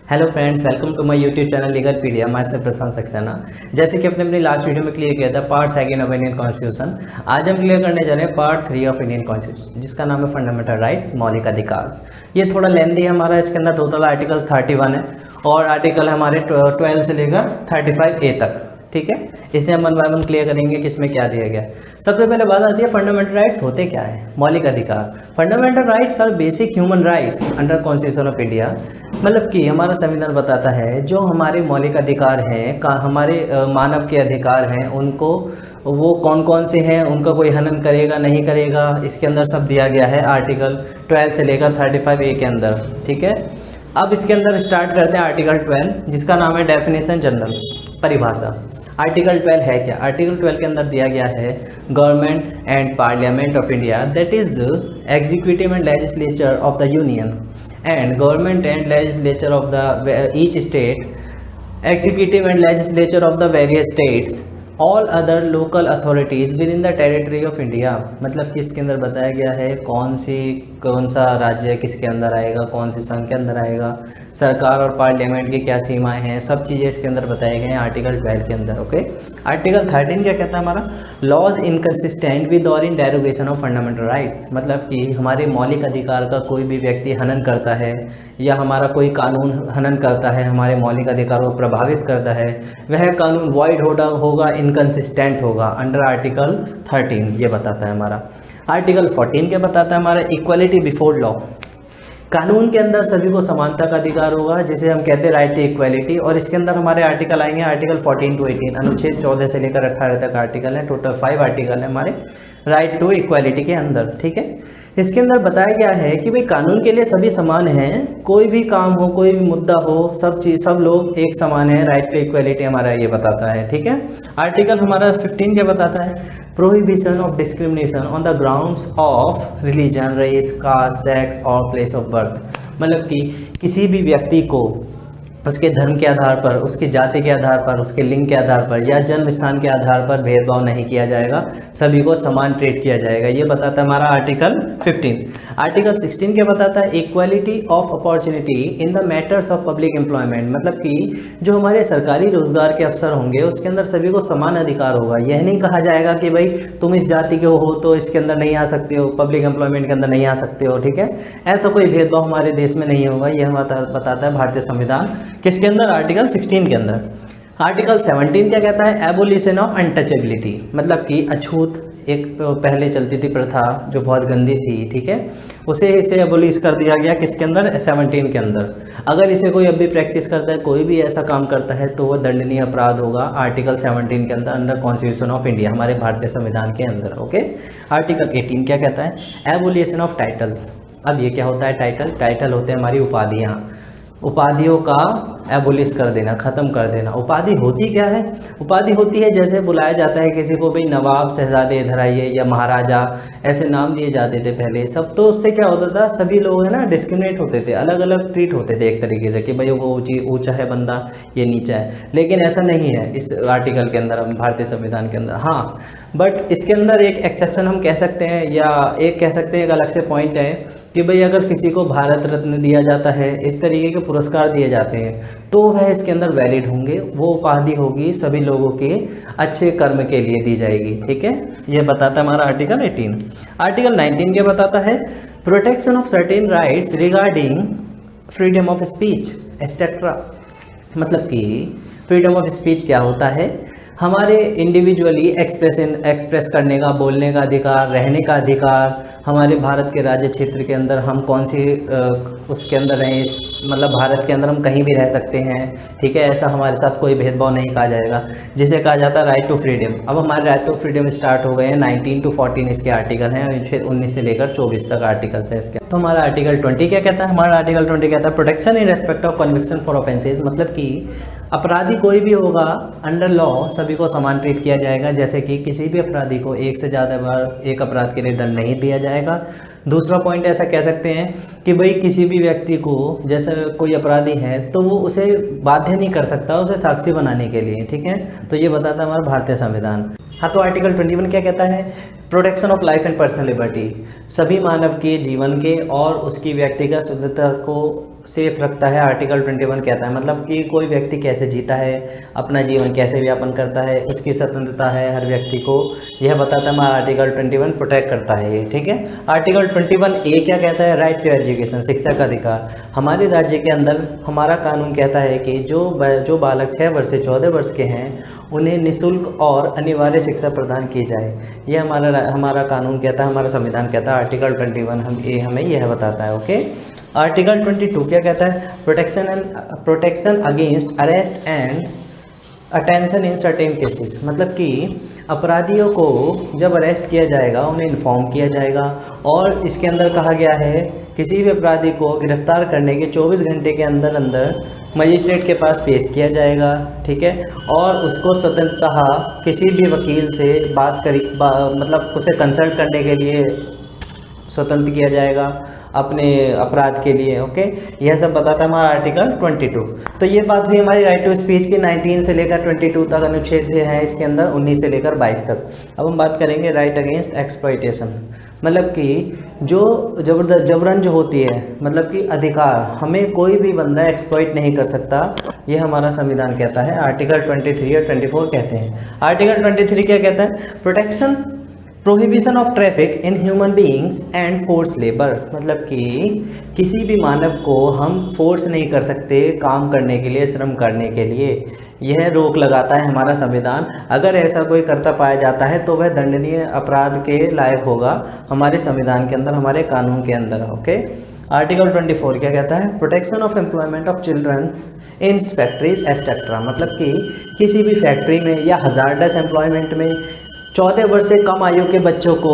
Hello friends, welcome to my YouTube channel Legal Pedia. मैं से प्रशांत सक्सेना। जैसे कि अपने अपनी लास्ट वीडियो में क्लियर किया था part second of Indian constitution, आज हम क्लियर करने जा रहे हैं पार्ट 3 ऑफ इंडियन कॉन्स्टिट्यूशन, जिसका नाम है फंडामेंटल राइट्स, मौलिक अधिकार। ये थोड़ा लेंदी है हमारा, इसके अंदर टोटल आर्टिकल्स 31 है और आर्टिकल हमारे 12 से लेकर 35A तक। ठीक है, इसे हम वन बाय वन क्लियर करेंगे कि इसमें क्या दिया गया। सबसे पहले बात आती है फंडामेंटल राइट्स होते क्या है। मौलिक अधिकार, fundamental rights are basic human rights under constitution of India. मतलब कि हमारा संविधान बताता है जो हमारे मौलिक अधिकार हैं, हमारे मानव के अधिकार हैं, उनको वो कौन कौन से हैं, उनका कोई हनन करेगा नहीं करेगा, इसके अंदर सब दिया गया है आर्टिकल 12 से लेकर 35A के अंदर। ठीक है, अब इसके अंदर स्टार्ट करते हैं आर्टिकल 12, जिसका नाम है डेफिनेशन जनरल, परिभाषा। आर्टिकल 12 है क्या? आर्टिकल 12 के अंदर दिया गया है government and parliament of India, that is executive and legislature of the union and government and legislature of the each state, executive and legislature of the various states, all other local authorities with in the territory of India. मतलब कि इसके अंदर बताया गया है कौन सा राज्य किसके अंदर आएगा, कौन सी संघ के अंदर आएगा, सरकार और पार्लियामेंट की क्या सीमाएं हैं, सब चीज़ें इसके अंदर बताए गए हैं आर्टिकल 12 के अंदर। ओके, आर्टिकल 13 क्या कहता है हमारा? लॉज इनकन्सिस्टेंट विद और इन डेरोगेशन ऑफ फंडामेंटल राइट्स। मतलब कि हमारे मौलिक अधिकार का कोई भी व्यक्ति हनन करता है या हमारा कोई कानून हनन करता है, हमारे मौलिक अधिकारों को प्रभावित करता है, वह कानून वॉइड होगा, इनकन्सिस्टेंट होगा अंडर आर्टिकल 13। ये बताता है हमारा। आर्टिकल 14 क्या बताता है हमारा? Equality before law. कानून के अंदर सभी को समानता का अधिकार होगा, जिसे हम कहते हैं राइट टू इक्वलिटी। और इसके अंदर हमारे आर्टिकल आएंगे आर्टिकल 14 to 18, अनुच्छेद 14 से लेकर 18 तक आर्टिकल है। टोटल 5 आर्टिकल है हमारे राइट टू इक्वलिटी के अंदर। ठीक है, इसके अंदर बताया गया है कि भाई कानून के लिए सभी समान हैं, कोई भी काम हो, कोई भी मुद्दा हो, सब लोग एक समान है। राइट टू इक्वलिटी हमारा ये बताता है। ठीक है, आर्टिकल हमारा 15 क्या बताता है? Prohibition of discrimination on the grounds of religion, race, caste, sex और प्लेस ऑफ बर्थ। मतलब कि किसी भी व्यक्ति को उसके धर्म के आधार पर, उसकी जाति के आधार पर, उसके लिंग के आधार पर या जन्म स्थान के आधार पर भेदभाव नहीं किया जाएगा, सभी को समान ट्रीट किया जाएगा। ये बताता है हमारा आर्टिकल 15। आर्टिकल 16 क्या बताता है? Equality of opportunity in the matters of public employment. मतलब कि जो हमारे सरकारी रोजगार के अवसर होंगे उसके अंदर सभी को समान अधिकार होगा। यह नहीं कहा जाएगा कि भाई तुम इस जाति के हो तो इसके अंदर नहीं आ सकते हो, पब्लिक एम्प्लॉयमेंट के अंदर नहीं आ सकते हो। ठीक है, ऐसा कोई भेदभाव हमारे देश में नहीं होगा। यह बताता है भारतीय संविधान। किसके अंदर? आर्टिकल 16 के अंदर। आर्टिकल 17 क्या कहता है? Abolition of untouchability. मतलब कि अछूत एक पहले चलती थी प्रथा जो बहुत गंदी थी, ठीक है, इसे एबोलिश कर दिया गया। किसके अंदर? 17 के अंदर। अगर इसे कोई अब भी प्रैक्टिस करता है, कोई भी ऐसा काम करता है तो वह दंडनीय अपराध होगा आर्टिकल 17 के अंदर अंडर कॉन्स्टिट्यूशन ऑफ इंडिया, हमारे भारतीय संविधान के अंदर। ओके, आर्टिकल 18 क्या कहता है? Abolition of titles. अब ये क्या होता है? टाइटल होते हैं हमारी उपाधियाँ। उपाधियों का एबोलिश कर देना, ख़त्म कर देना। उपाधि होती क्या है? उपाधि होती है जैसे बुलाया जाता है किसी को, भाई नवाब, शहजादे इधर आइए, या महाराजा, ऐसे नाम दिए जाते थे पहले सब। तो उससे क्या होता था, सभी लोग है ना डिस्क्रिमिनेट होते थे, अलग अलग ट्रीट होते थे एक तरीके से कि भाई वो ऊंचा है बंदा, ये नीचा है। लेकिन ऐसा नहीं है इस आर्टिकल के अंदर, भारतीय संविधान के अंदर। हाँ, बट इसके अंदर एक एक्सेप्शन हम कह सकते हैं, या एक कह सकते हैं एक अलग से पॉइंट है कि भाई अगर किसी को भारत रत्न दिया जाता है, इस तरीके के पुरस्कार दिए जाते हैं, तो वह इसके अंदर वैलिड होंगे। वो उपाधि होगी सभी लोगों के अच्छे कर्म के लिए दी जाएगी। ठीक है, ये बताता है हमारा आर्टिकल 18। आर्टिकल 19 क्या बताता है? Protection of certain rights regarding freedom of speech etcetera. मतलब कि फ्रीडम ऑफ स्पीच क्या होता है? हमारे इंडिविजुअली एक्सप्रेस करने का, बोलने का अधिकार, रहने का अधिकार, हमारे भारत के राज्य क्षेत्र के अंदर हम कौन सी उसके अंदर रहें, मतलब भारत के अंदर हम कहीं भी रह सकते हैं। ठीक है, ऐसा हमारे साथ कोई भेदभाव नहीं कहा जाएगा, जिसे कहा जाता है राइट टू फ्रीडम। अब हमारे राइट टू फ्रीडम स्टार्ट हो गए हैं, 19 to 14 इसके आर्टिकल हैं, फिर 19 से लेकर 24 तक आर्टिकल्स हैं इसके। तो हमारा आर्टिकल 20 क्या कहता है? हमारा आर्टिकल 20 कहता है protection in respect of conviction for offences. मतलब कि अपराधी कोई भी होगा, अंडर लॉ सभी को समान ट्रीट किया जाएगा। जैसे कि किसी भी अपराधी को एक से ज़्यादा बार एक अपराध के लिए दंड नहीं दिया जाएगा। दूसरा पॉइंट ऐसा कह सकते हैं कि भाई किसी भी व्यक्ति को, जैसे कोई अपराधी है तो वो उसे बाध्य नहीं कर सकता उसे साक्षी बनाने के लिए। ठीक है, तो ये बताता है हमारा भारतीय संविधान। हाँ, तो आर्टिकल 21 क्या कहता है? Protection of life and personal liberty, सभी मानव के जीवन के और उसकी व्यक्तिगत स्वतंत्रता को सेफ रखता है। आर्टिकल 21 कहता है मतलब कि कोई व्यक्ति कैसे जीता है, अपना जीवन कैसे व्यापन करता है, उसकी स्वतंत्रता है हर व्यक्ति को, यह बताता है आर्टिकल 21 प्रोटेक्ट करता है ये, ठीक है। आर्टिकल 21A क्या कहता है? राइट टू एजुकेशन, शिक्षा का अधिकार। हमारे राज्य के अंदर हमारा कानून कहता है कि जो बालक 6 वर्ष से 14 वर्ष के हैं उन्हें निःशुल्क और अनिवार्य शिक्षा प्रदान की जाए। यह हमारा कानून कहता है, हमारा संविधान कहता है। आर्टिकल 21 हमें यह बताता है, ओके। आर्टिकल 22 क्या कहता है? Protection against arrest and attention in certain cases, मतलब कि अपराधियों को जब अरेस्ट किया जाएगा उन्हें इन्फॉर्म किया जाएगा, और इसके अंदर कहा गया है किसी भी अपराधी को गिरफ्तार करने के 24 घंटे के अंदर अंदर मजिस्ट्रेट के पास पेश किया जाएगा, ठीक है। और उसको स्वतंत्रतः किसी भी वकील से मतलब उसे कंसल्ट करने के लिए स्वतंत्र किया जाएगा अपने अपराध के लिए, ओके। यह सब बताता है हमारा आर्टिकल 22। तो ये बात हुई हमारी राइट टू स्पीच की। 19 से लेकर 22 तक अनुच्छेद है इसके अंदर, 19 से लेकर 22 तक। अब हम बात करेंगे राइट अगेंस्ट एक्सप्लॉइटेशन, मतलब कि जो जबरन जो होती है, मतलब कि अधिकार, हमें कोई भी बंदा एक्सप्लॉइट नहीं कर सकता, ये हमारा संविधान कहता है। आर्टिकल 23 और 24 कहते हैं। आर्टिकल 23 क्या कहता है? Protection prohibition of traffic in human beings and force labour, मतलब कि किसी भी मानव को हम फोर्स नहीं कर सकते काम करने के लिए, श्रम करने के लिए, यह रोक लगाता है हमारा संविधान। अगर ऐसा कोई करता पाया जाता है तो वह दंडनीय अपराध के लायक होगा हमारे संविधान के अंदर, हमारे कानून के अंदर, ओके। आर्टिकल 24 क्या कहता है? Protection of employment of children in factories etcetera, मतलब कि किसी भी फैक्ट्री में या हजार्डस एम्प्लॉयमेंट में 14 वर्ष से कम आयु के बच्चों को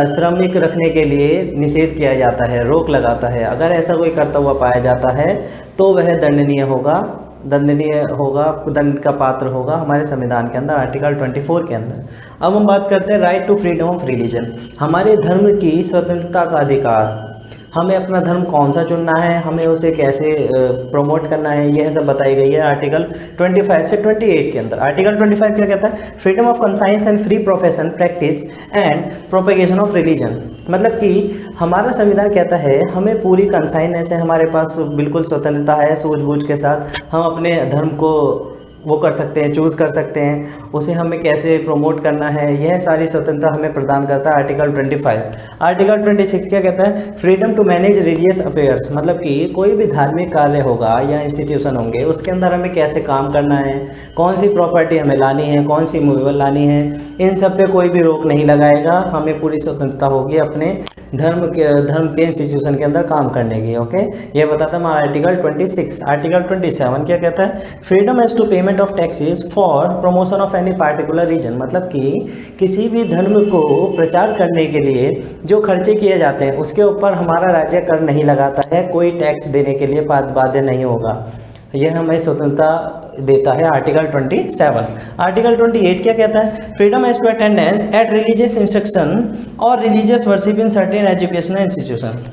श्रमिक रखने के लिए निषेध किया जाता है, रोक लगाता है। अगर ऐसा कोई करता हुआ पाया जाता है तो वह दंडनीय होगा, दंड का पात्र होगा हमारे संविधान के अंदर, आर्टिकल 24 के अंदर। अब हम बात करते हैं right to freedom of religion, हमारे धर्म की स्वतंत्रता का अधिकार। हमें अपना धर्म कौन सा चुनना है, हमें उसे कैसे प्रमोट करना है, यह सब बताई गई है आर्टिकल 25 से 28 के अंदर। आर्टिकल 25 क्या कहता है? Freedom of conscience and free profession, practice and propagation of religion, मतलब कि हमारा संविधान कहता है हमें पूरी कंसाइनेंस है, हमारे पास बिल्कुल स्वतंत्रता है, सूझबूझ के साथ हम अपने धर्म को वो कर सकते हैं, चूज़ कर सकते हैं, उसे हमें कैसे प्रमोट करना है, यह सारी स्वतंत्रता हमें प्रदान करता है आर्टिकल 25। आर्टिकल 26 क्या कहता है? Freedom to manage religious affairs, मतलब कि कोई भी धार्मिक कार्य होगा या इंस्टीट्यूशन होंगे उसके अंदर हमें कैसे काम करना है, कौन सी प्रॉपर्टी हमें लानी है, कौन सी मूवेबल लानी है, इन सब पे कोई भी रोक नहीं लगाएगा, हमें पूरी स्वतंत्रता होगी अपने धर्म के इंस्टीट्यूशन के अंदर काम करने की, ओके। ये बताता है हमारा आर्टिकल 26। आर्टिकल 27 क्या कहता है? Freedom as to payment of taxes for promotion of any particular region, मतलब कि किसी भी धर्म को प्रचार करने के लिए जो खर्चे किए जाते हैं उसके ऊपर हमारा राज्य कर नहीं लगाता है, कोई टैक्स देने के लिए बाध्य नहीं होगा, यह हमें स्वतंत्रता देता है आर्टिकल 27। आर्टिकल 28 क्या कहता है? Freedom as to attendance at religious instruction और religious worship in certain educational institution,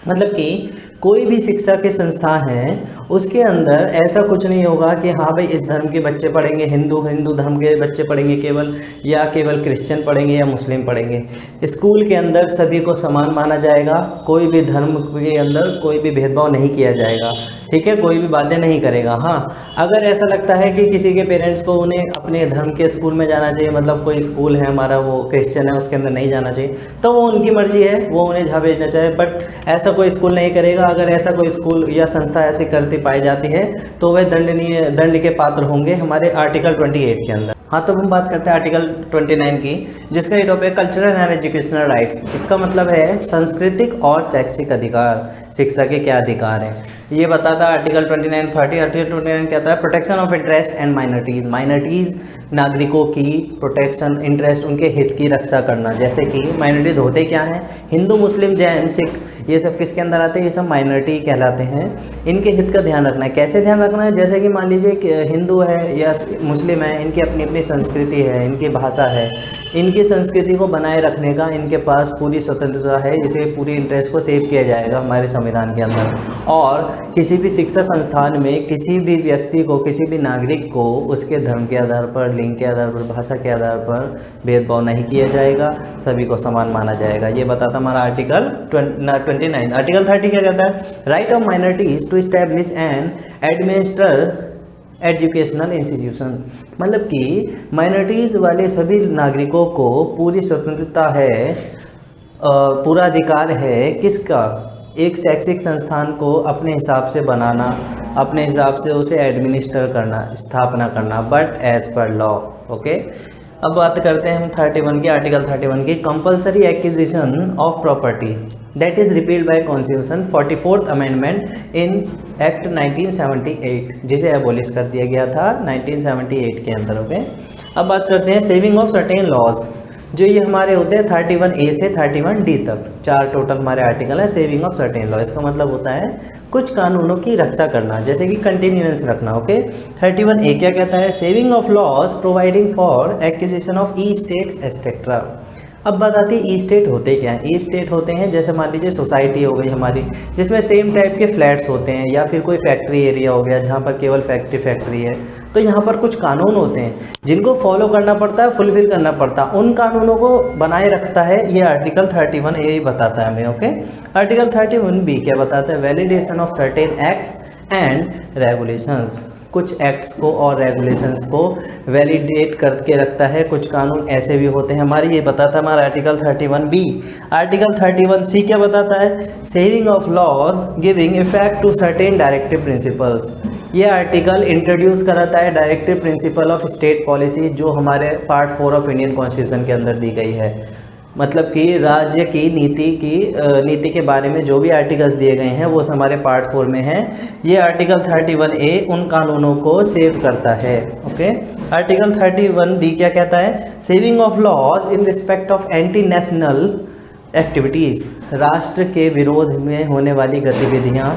मतलब कि कोई भी शिक्षा के संस्था हैं उसके अंदर ऐसा कुछ नहीं होगा कि हाँ भाई इस धर्म के बच्चे पढ़ेंगे, हिंदू धर्म के बच्चे पढ़ेंगे केवल, या केवल क्रिश्चियन पढ़ेंगे या मुस्लिम पढ़ेंगे। स्कूल के अंदर सभी को समान माना जाएगा, कोई भी धर्म के अंदर कोई भी भेदभाव नहीं किया जाएगा, ठीक है, कोई भी बातें नहीं करेगा। हाँ, अगर ऐसा लगता है कि किसी के पेरेंट्स को उन्हें अपने धर्म के स्कूल में जाना चाहिए, मतलब कोई स्कूल है हमारा वो क्रिश्चियन है उसके अंदर नहीं जाना चाहिए, तो वो उनकी मर्जी है, वो उन्हें जहाँ भेजना चाहे, बट ऐसा कोई स्कूल नहीं करेगा। अगर ऐसा कोई स्कूल या संस्था ऐसी करती पाई जाती है तो वह दंड के पात्र होंगे हमारे आर्टिकल 28 के अंदर। हाँ, तो हम बात करते हैं आर्टिकल 29 की, जिसका ये topic cultural and educational rights. इसका मतलब है सांस्कृतिक और शैक्षिक अधिकार, शिक्षा के क्या अधिकार हैं ये बताता है आर्टिकल 29 30। आर्टिकल 29 कहता है protection of interest and minorities नागरिकों की प्रोटेक्शन, इंटरेस्ट, उनके हित की रक्षा करना। जैसे कि माइनॉरिटीज होते क्या हैं? हिंदू, मुस्लिम, जैन, सिख, ये सब किसके अंदर आते हैं? ये सब माइनॉरिटी कहलाते हैं। इनके हित का ध्यान रखना है। कैसे ध्यान रखना है? जैसे कि मान लीजिए कि हिंदू है या मुस्लिम है, इनकी अपनी अपनी अपनी संस्कृति है, इनकी भाषा है, इनकी संस्कृति को बनाए रखने का इनके पास पूरी स्वतंत्रता है, जिसे पूरी इंटरेस्ट को सेव किया जाएगा हमारे संविधान के अंदर। और किसी भी शिक्षा संस्थान में किसी भी व्यक्ति को, किसी भी नागरिक को उसके धर्म के आधार पर, लिंग के आधार पर, भाषा के आधार पर भेदभाव नहीं किया जाएगा, सभी को समान माना जाएगा। ये बताता हमारा आर्टिकल 29। आर्टिकल 30 क्या कहता है? Right of minorities to establish and administer educational institution, मतलब कि माइनॉरिटीज़ वाले सभी नागरिकों को पूरी स्वतंत्रता है, पूरा अधिकार है किसका? एक शैक्षिक संस्थान को अपने हिसाब से बनाना, अपने हिसाब से उसे एडमिनिस्टर करना, स्थापना करना, but as per law. Okay, अब बात करते हैं हम 31 की, आर्टिकल 31 की। Compulsory acquisition of property that is repealed bye constitution 44th amendment in act 1978, जिसे एबोलिश कर दिया गया था 1978 के अंदर। ओके, अब बात करते हैं सेविंग ऑफ सर्टेन लॉज, जो ये हमारे होते हैं 31A से 31D तक, 4 टोटल हमारे आर्टिकल है सेविंग ऑफ सर्टेन लॉ। इसका मतलब होता है कुछ कानूनों की रक्षा करना, जैसे कि कंटिन्यूएंस रखना। ओके, 31A क्या कहता है? Saving of laws providing for acquisition of estates etcetera. अब बात आती है ई स्टेट होते क्या हैं? ई स्टेट होते हैं जैसे मान लीजिए सोसाइटी हो गई हमारी, जिसमें सेम टाइप के फ्लैट्स होते हैं, या फिर कोई फैक्ट्री एरिया हो गया जहाँ पर केवल फैक्ट्री है, तो यहाँ पर कुछ कानून होते हैं जिनको फॉलो करना पड़ता है, फुलफिल करना पड़ता है। उन कानूनों को बनाए रखता है ये आर्टिकल 31A बताता है हमें। ओके, आर्टिकल 31B क्या बताता है? Validation of certain acts and regulations, कुछ एक्ट्स को और रेगुलेशंस को वैलिडेट करके रखता है। कुछ कानून ऐसे भी होते हैं हमारे, ये बताता है हमारा आर्टिकल 31B। आर्टिकल 31C क्या बताता है? Saving of laws giving effect to certain directive principles. ये आर्टिकल इंट्रोड्यूस कराता है directive principle of state policy, जो हमारे पार्ट 4 ऑफ इंडियन कॉन्स्टिट्यूशन के अंदर दी गई है। मतलब कि राज्य की नीति के बारे में जो भी आर्टिकल्स दिए गए हैं वो हमारे पार्ट 4 में है। ये आर्टिकल 31A उन कानूनों को सेव करता है। ओके, आर्टिकल 31D क्या कहता है? Saving of laws in respect of anti national activities, राष्ट्र के विरोध में होने वाली गतिविधियाँ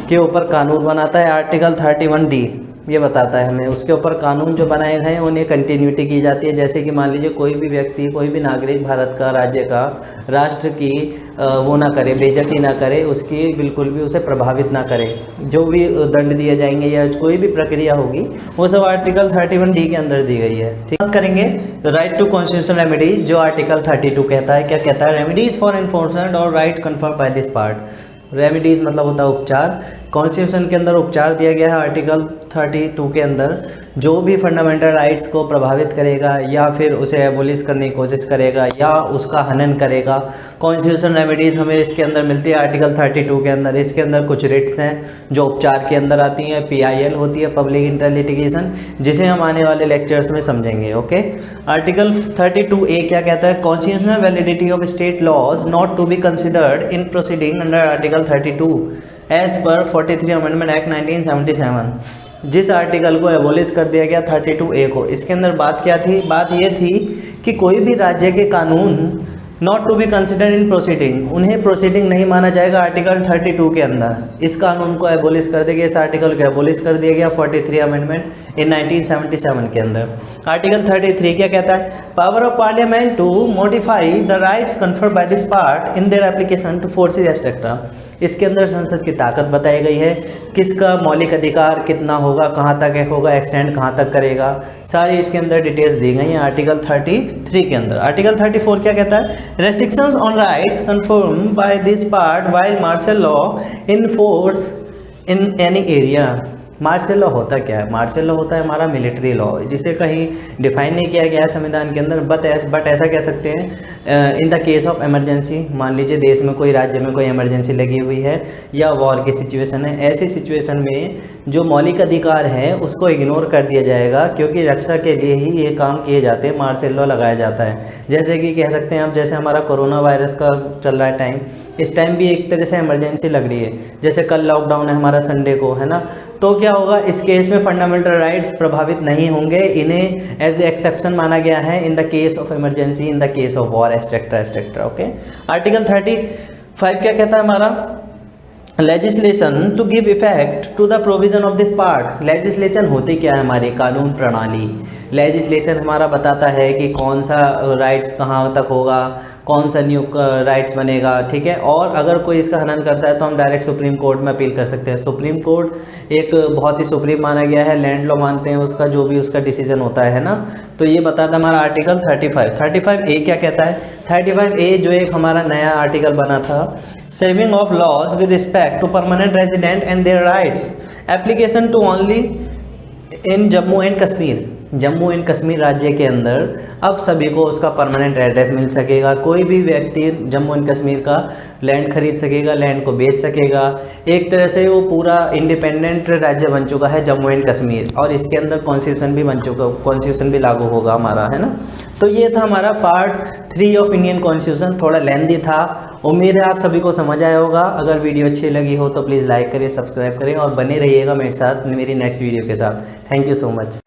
के ऊपर कानून बनाता है। आर्टिकल 31D ये बताता है हमें उसके ऊपर कानून जो बनाए गए हैं उन्हें कंटिन्यूटी की जाती है। जैसे कि मान लीजिए कोई भी व्यक्ति, कोई भी नागरिक भारत का, राज्य का, राष्ट्र की वो ना करे, बेइज्जती ना करे, उसकी बिल्कुल भी उसे प्रभावित ना करे। जो भी दंड दिए जाएंगे या कोई भी प्रक्रिया होगी वो सब आर्टिकल 31D के अंदर दी गई है। ठीक, बात करेंगे राइट टू कॉन्स्टिट्यूशनल रेमेडीज, जो आर्टिकल 32 कहता है। क्या कहता है? रेमेडीज फॉर एनफोर्समेंट और right confirm by this part. Remedies मतलब होता है उपचार। कॉन्स्टिट्यूशन के अंदर उपचार दिया गया है आर्टिकल 32 के अंदर, जो भी फंडामेंटल राइट्स को प्रभावित करेगा या फिर उसे एबोलिश करने की कोशिश करेगा या उसका हनन करेगा, कॉन्स्टिट्यूशन रेमेडीज़ हमें इसके अंदर मिलती है आर्टिकल 32 के अंदर। इसके अंदर कुछ रिट्स हैं जो उपचार के अंदर आती हैं। PIL होती है, पब्लिक इंटर लिटिगेशन, जिसे हम आने वाले लेक्चर्स में समझेंगे। ओके, आर्टिकल 32A क्या कहता है? Constitutional validity of state laws not to be considered in proceeding under article 32 as per 43 amendment act 1977। जिस आर्टिकल को एबोलिश कर दिया गया 32A को, इसके अंदर बात क्या थी? बात ये थी कि कोई भी राज्य के कानून not to be considered in proceeding, उन्हें प्रोसीडिंग नहीं माना जाएगा आर्टिकल 32 के अंदर। इस कानून को एबोलिश कर दिया गया, इस आर्टिकल को एबोलिश कर दिया गया 43 अमेंडमेंट इन 1977 के अंदर। आर्टिकल 33 क्या कहता है? Power of parliament to modify the rights conferred by this part in their application to forces etcetera. इसके अंदर संसद की ताकत बताई गई है, किसका मौलिक अधिकार कितना होगा, कहाँ तक होगा, एक्सटेंड कहाँ तक करेगा, सारी इसके अंदर डिटेल्स दी गई हैं आर्टिकल 33 के अंदर। आर्टिकल 34 क्या कहता है? Restrictions on rights confirm by this part while martial law in force in any area. Martial law होता क्या है? मार्शल लॉ होता है हमारा मिलिट्री लॉ, जिसे कहीं डिफाइन नहीं किया गया है संविधान के अंदर, बट ऐसा कह सकते हैं इन द केस ऑफ इमरजेंसी। मान लीजिए देश में कोई, राज्य में कोई इमरजेंसी लगी हुई है या वॉर की सिचुएशन है, ऐसी सिचुएशन में जो मौलिक अधिकार है उसको इग्नोर कर दिया जाएगा, क्योंकि रक्षा के लिए ही ये काम किए जाते हैं, मार्शल लॉ लगाया जाता है। जैसे कि कह सकते हैं आप, जैसे हमारा कोरोना वायरस का चल रहा है टाइम, इस टाइम भी एक तरह से इमरजेंसी लग रही है। जैसे कल लॉकडाउन है हमारा संडे को, है ना, तो क्या होगा? इस केस में फंडामेंटल राइट्स प्रभावित नहीं होंगे, इन्हें एज ए एक्सेप्शन माना गया है in the case of emergency, in the case of war, etcetera etcetera. Okay, article 35 क्या कहता है हमारा? Legislation to give effect to the provision of this part. Legislation होती क्या है? हमारी कानून प्रणाली। लेजिस्लेशन हमारा बताता है कि कौन सा राइट्स कहाँ तक होगा, कौन सा न्यू राइट्स बनेगा, ठीक है। और अगर कोई इसका हनन करता है तो हम डायरेक्ट सुप्रीम कोर्ट में अपील कर सकते हैं। सुप्रीम कोर्ट एक बहुत ही सुप्रीम माना गया है, लैंड लॉ मानते हैं उसका, जो भी उसका डिसीजन होता है ना। तो ये बताता है हमारा आर्टिकल 35A क्या कहता है। 35A जो एक हमारा नया आर्टिकल बना था, saving of laws with respect to permanent resident and their rights, application to only in Jammu and Kashmir. Jammu and Kashmir राज्य के अंदर अब सभी को उसका परमानेंट एड्रेस मिल सकेगा। कोई भी व्यक्ति जम्मू एंड कश्मीर का लैंड खरीद सकेगा, लैंड को बेच सकेगा। एक तरह से वो पूरा इंडिपेंडेंट राज्य बन चुका है जम्मू एंड कश्मीर, और इसके अंदर कॉन्स्टिट्यूशन भी बन चुका, कॉन्स्टिट्यूशन भी लागू होगा हमारा, है ना। तो ये था हमारा पार्ट 3 ऑफ इंडियन कॉन्स्टिट्यूशन। थोड़ा लेंथी था, उम्मीद है आप सभी को समझ आया होगा। अगर वीडियो अच्छी लगी हो तो प्लीज़ लाइक करिए, सब्सक्राइब करें और बने रहिएगा मेरे साथ मेरी नेक्स्ट वीडियो के साथ। Thank you so much.